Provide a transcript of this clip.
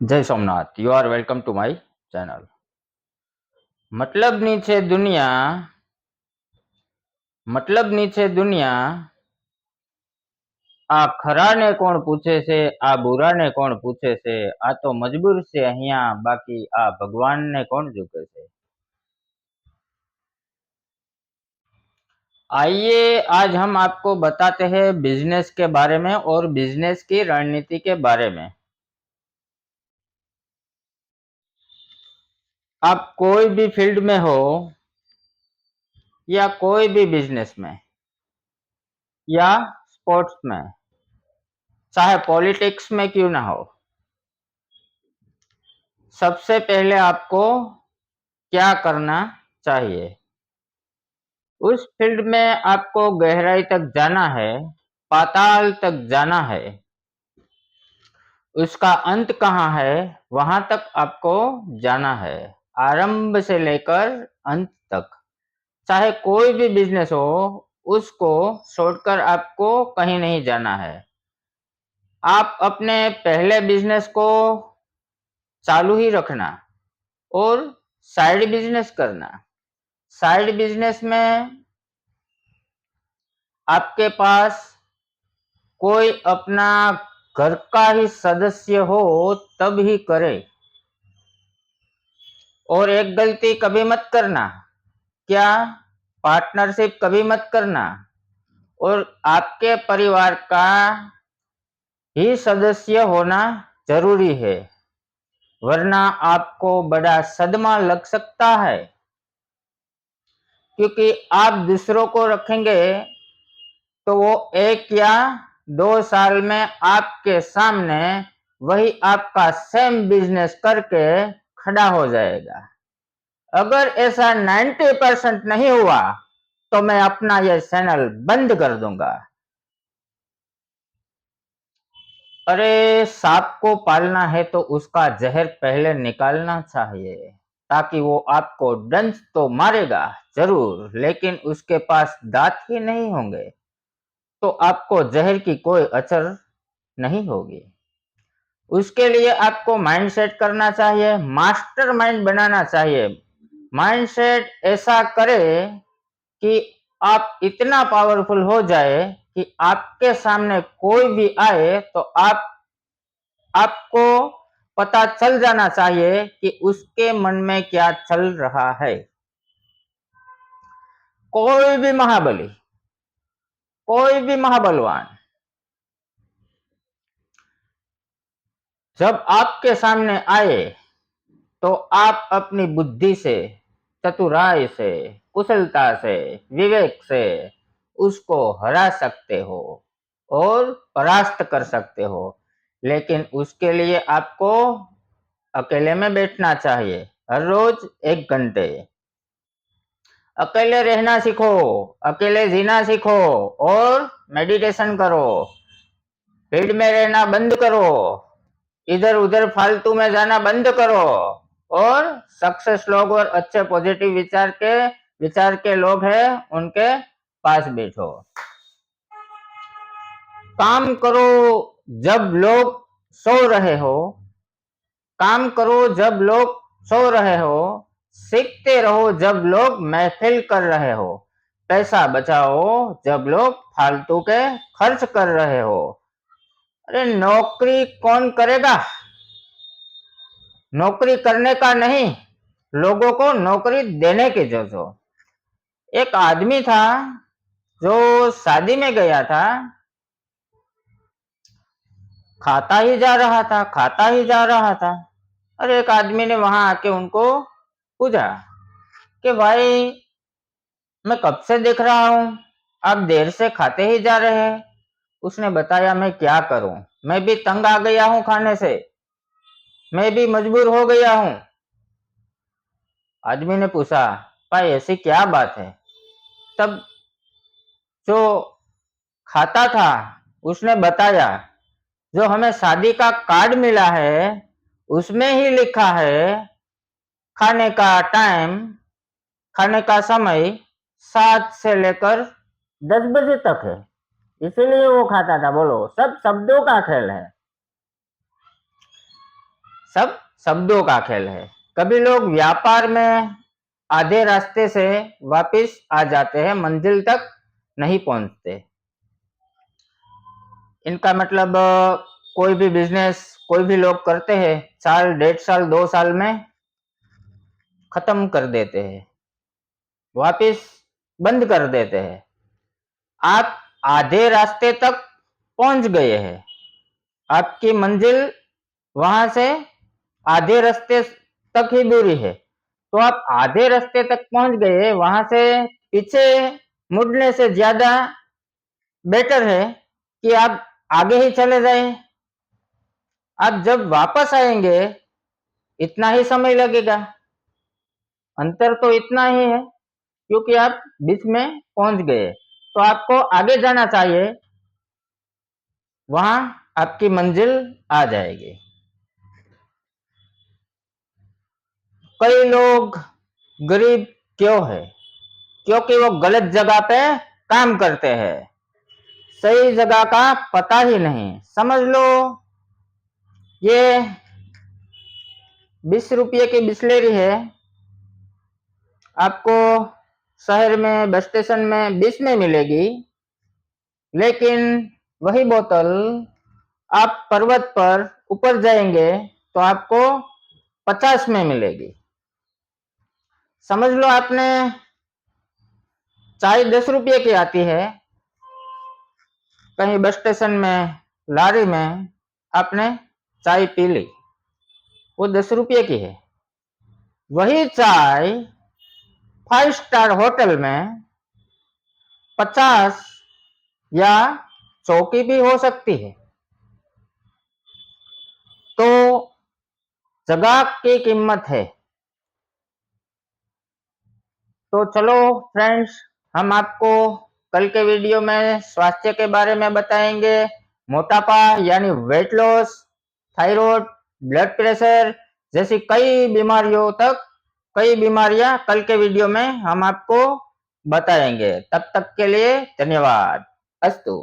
जय Somnath. You are welcome to my channel. મતલબની છે દુનિયા, મતલબની છે દુનિયા, આ ખરાને કોણ પૂછે છે, આ બુરાને કોણ પૂછે છે, આ તો મજબૂર છે અહીંયા, બાકી આ ભગવાનને કોણ ઝૂકે છે। आइए आज हम आपको बताते हैं बिजनेस के बारे में और बिजनेस की रणनीति के बारे में। आप कोई भी फील्ड में हो या कोई भी बिजनेस में या स्पोर्ट्स में, चाहे पॉलिटिक्स में क्यों ना हो, सबसे पहले आपको क्या करना चाहिए। उस फील्ड में आपको गहराई तक जाना है, पाताल तक जाना है, उसका अंत कहाँ है वहां तक आपको जाना है, आरंभ से लेकर अंत तक। चाहे कोई भी बिजनेस हो, उसको छोड़कर आपको कहीं नहीं जाना है। आप अपने पहले बिजनेस को चालू ही रखना और साइड बिजनेस करना। साइड बिजनेस में आपके पास कोई अपना घर का ही सदस्य हो तब ही करे। और एक गलती कभी मत करना, क्या पार्टनरशिप कभी मत करना, और आपके परिवार का ही सदस्य होना जरूरी है, वरना आपको बड़ा सदमा लग सकता है। क्योंकि आप दूसरों को रखेंगे तो वो 1 या 2 साल में आपके सामने वही आपका सेम बिजनेस करके खड़ा हो जाएगा। अगर ऐसा 90% नहीं हुआ तो मैं अपना ये चैनल बंद कर दूंगा। अरे सांप को पालना है तो उसका जहर पहले निकालना चाहिए, ताकि वो आपको डंक तो मारेगा जरूर, लेकिन उसके पास दांत ही नहीं होंगे तो आपको जहर की कोई असर नहीं होगी। उसके लिए आपको माइंडसेट करना चाहिए, मास्टर माइंड बनाना चाहिए। माइंडसेट ऐसा करे कि आप इतना पावरफुल हो जाए कि आपके सामने कोई भी आए तो आपको पता चल जाना चाहिए कि उसके मन में क्या चल रहा है। कोई भी महाबली, कोई भी महाबलवान जब आपके सामने आए तो आप अपनी बुद्धि से, चतुराई से, कुशलता से, विवेक से उसको हरा सकते हो और परास्त कर सकते हो। लेकिन उसके लिए आपको अकेले में बैठना चाहिए, हर रोज 1 घंटे। अकेले रहना सीखो, अकेले जीना सीखो और मेडिटेशन करो। भीड़ में रहना बंद करो, इधर उधर फालतू में जाना बंद करो और सक्सेस लोग और अच्छे पॉजिटिव विचार के लोग हैं उनके पास बैठो। काम करो जब लोग सो रहे हो, काम करो जब लोग सो रहे हो, सीखते रहो जब लोग महफिल कर रहे हो, पैसा बचाओ जब लोग फालतू के खर्च कर रहे हो। अरे नौकरी कौन करेगा? नौकरी करने का नहीं, लोगों को नौकरी देने की जो। एक आदमी था जो शादी में गया था, खाता ही जा रहा था, खाता ही जा रहा था। और एक आदमी ने वहां आके उनको पूछा कि भाई मैं कब से देख रहा हूं, आप देर से खाते ही जा रहे हैं। उसने बताया मैं क्या करूं, मैं भी तंग आ गया हूं खाने से, मैं भी मजबूर हो गया हूं। आदमी ने पूछा भाई ऐसी क्या बात है? तब जो खाता था उसने बताया जो हमें शादी का कार्ड मिला है उसमें ही लिखा है खाने का टाइम, खाने का समय 7 से लेकर 10 बजे तक है, इसीलिए वो खाता था। बोलो, सब शब्दों का खेल है। सब शब्दों का खेल है। कभी लोग व्यापार में आधे रास्ते से वापस आ जाते हैं, मंजिल तक नहीं पहुंचते। इनका मतलब कोई भी बिजनेस कोई भी लोग करते हैं, साल, 1.5 साल, 2 साल में खत्म कर देते हैं, वापस बंद कर देते हैं। आप आधे रास्ते तक पहुंच गए हैं, आपकी मंजिल वहां से आधे रास्ते तक ही दूरी है, तो आप आधे रास्ते तक पहुंच गए, वहां से पीछे मुड़ने से ज्यादा बेटर है कि आप आगे ही चले जाएं। आप जब वापस आएंगे इतना ही समय लगेगा, अंतर तो इतना ही है, क्योंकि आप बीच में पहुंच गए, तो आपको आगे जाना चाहिए, वहां आपकी मंजिल आ जाएगी। कई लोग गरीब क्यों है? क्योंकि वो गलत जगह पे काम करते हैं, सही जगह का पता ही नहीं। समझ लो ये 20 रुपये की बिस्लेरी है, आपको शहर में बस स्टेशन में 20 में मिलेगी, लेकिन वही बोतल आप पर्वत पर ऊपर जाएंगे तो आपको 50 में मिलेगी। समझ लो आपने चाय 10 रुपये की आती है, कहीं बस स्टेशन में लारी में आपने चाय पी ली, वो 10 रुपये की है। वही चाय 5 स्टार होटल में 50 या 100 की भी हो सकती है। तो जगह की कीमत है। तो चलो फ्रेंड्स, हम आपको कल के वीडियो में स्वास्थ्य के बारे में बताएंगे, मोटापा यानी weight loss, thyroid, blood pressure जैसी कई बीमारियां कल के वीडियो में हम आपको बताएंगे। तब तक के लिए धन्यवाद। अस्तु।